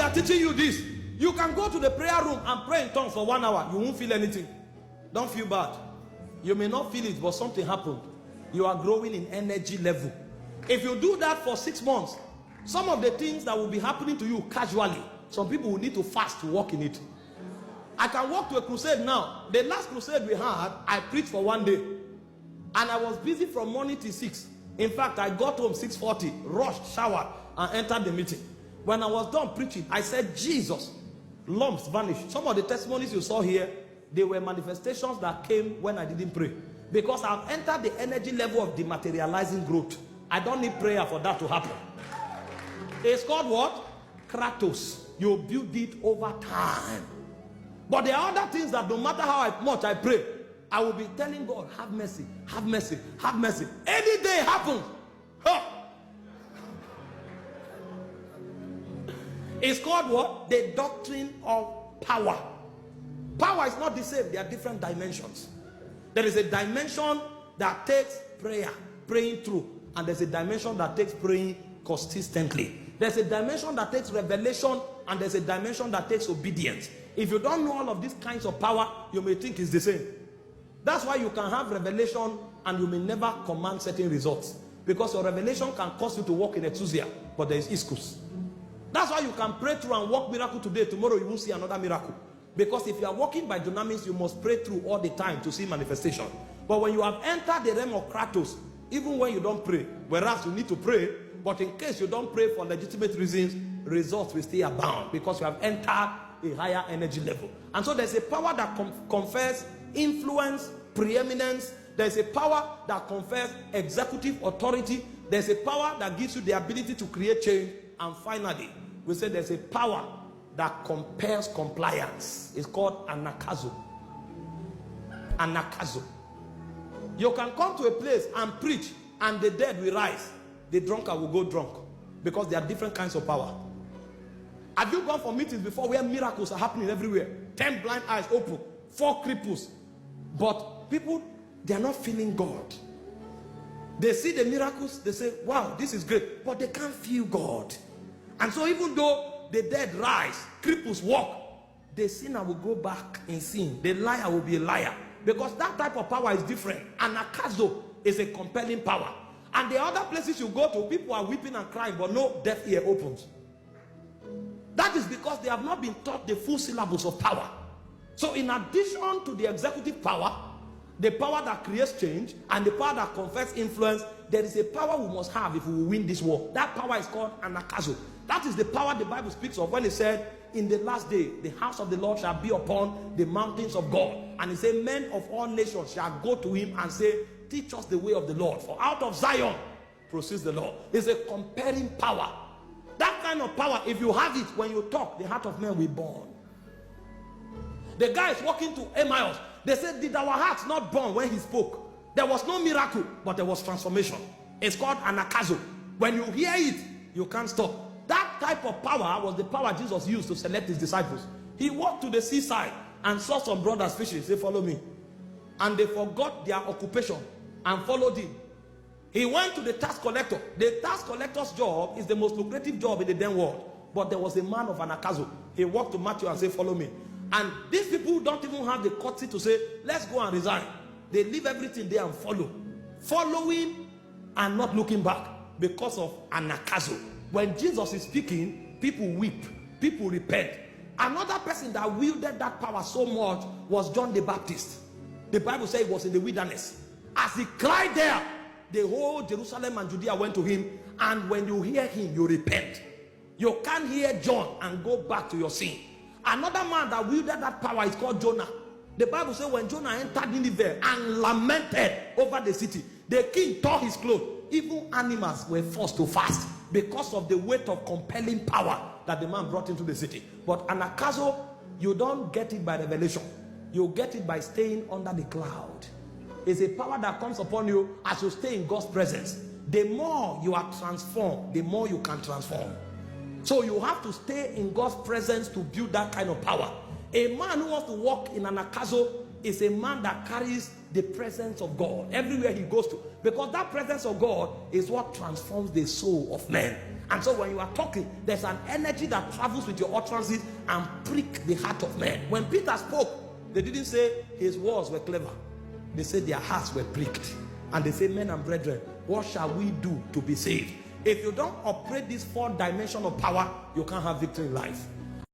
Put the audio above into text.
are teaching you this. You can go to the prayer room and pray in tongues for 1 hour. You won't feel anything. Don't feel bad. You may not feel it, but something happened. You are growing in energy level. If you do that for 6 months, some of the things that will be happening to you casually, some people will need to fast to walk in it. I can walk to a crusade now. The last crusade we had, I preached for 1 day. And I was busy from morning till 6. In fact, I got home 6:40, rushed, showered, and entered the meeting. When I was done preaching, I said, Jesus, lumps vanished. Some of the testimonies you saw here, they were manifestations that came when I didn't pray. Because I've entered the energy level of dematerializing growth. I don't need prayer for that to happen. It's called what? Kratos. You build it over time. But there are other things that no matter how much I pray, I will be telling God, have mercy, have mercy, have mercy. Any day it happens. Huh. It's called what? The doctrine of power. Power is not the same. There are different dimensions. There is a dimension that takes prayer, praying through. And there's a dimension that takes praying consistently. There's a dimension that takes revelation, and there's a dimension that takes obedience. If you don't know all of these kinds of power, you may think it's the same. That's why you can have revelation and you may never command certain results. Because your revelation can cause you to walk in exousia, but there is iskus. That's why you can pray through and walk miracle today. Tomorrow you won't see another miracle. Because if you are walking by dunamis, you must pray through all the time to see manifestation. But when you have entered the realm of Kratos, even when you don't pray, whereas you need to pray, but in case you don't pray for legitimate reasons, results will still abound because you have entered a higher energy level. And so there's a power that confers influence, preeminence. There's a power that confers executive authority. There's a power that gives you the ability to create change. And finally, we say there's a power that compels compliance. It's called anakazo. Anakazo. You can come to a place and preach, and the dead will rise. The drunkard will go drunk. Because there are different kinds of power. Have you gone for meetings before where miracles are happening everywhere? 10 blind eyes open, 4 cripples. But people, they are not feeling God. They see the miracles, they say, wow, this is great. But they can't feel God. And so even though the dead rise, cripples walk, the sinner will go back in sin. The liar will be a liar. Because that type of power is different. And Akazo is a compelling power. And the other places you go to, people are weeping and crying, but no deaf ear opens. That is because they have not been taught the full syllabus of power. So in addition to the executive power, the power that creates change, and the power that confers influence, there is a power we must have if we will win this war. That power is called anakazo. That is the power the Bible speaks of when it said, in the last day, the house of the Lord shall be upon the mountains of God. And it said, men of all nations shall go to him and say, teach us the way of the Lord. For out of Zion proceeds the Lord. It's a compelling power. That kind of power, if you have it, when you talk, the heart of man will burn. The guy is walking to Emmaus. They said, did our hearts not burn when he spoke? There was no miracle, but there was transformation. It's called anakazo. When you hear it, you can't stop. That type of power was the power Jesus used to select his disciples. He walked to the seaside and saw some brothers fishing. He said, follow me. And they forgot their occupation and followed him. He went to the tax collector. The tax collector's job is the most lucrative job in the damn world. But there was a man of anakazo. He walked to Matthew and said, follow me. And these people don't even have the courtesy to say, let's go and resign. They leave everything there and follow. Following and not looking back because of anakazo. When Jesus is speaking, people weep. People repent. Another person that wielded that power so much was John the Baptist. The Bible says he was in the wilderness. As he cried there, the whole Jerusalem and Judea went to him. And when you hear him, you repent. You can't hear John and go back to your sin. Another man that wielded that power is called Jonah. The Bible says when Jonah entered Nineveh and lamented over the city, the king tore his clothes. Even animals were forced to fast because of the weight of compelling power that the man brought into the city. But anakazo, you don't get it by revelation. You get it by staying under the cloud. It's a power that comes upon you as you stay in God's presence. The more you are transformed, the more you can transform. So you have to stay in God's presence to build that kind of power. A man who wants to walk in anakazo is a man that carries the presence of God everywhere he goes to. Because that presence of God is what transforms the soul of man. And so when you are talking, there's an energy that travels with your utterances and prick the heart of men. When Peter spoke, they didn't say his words were clever. They said their hearts were pricked. And they say, men and brethren, what shall we do to be saved? If you don't operate this 4 dimension of power, you can't have victory in life.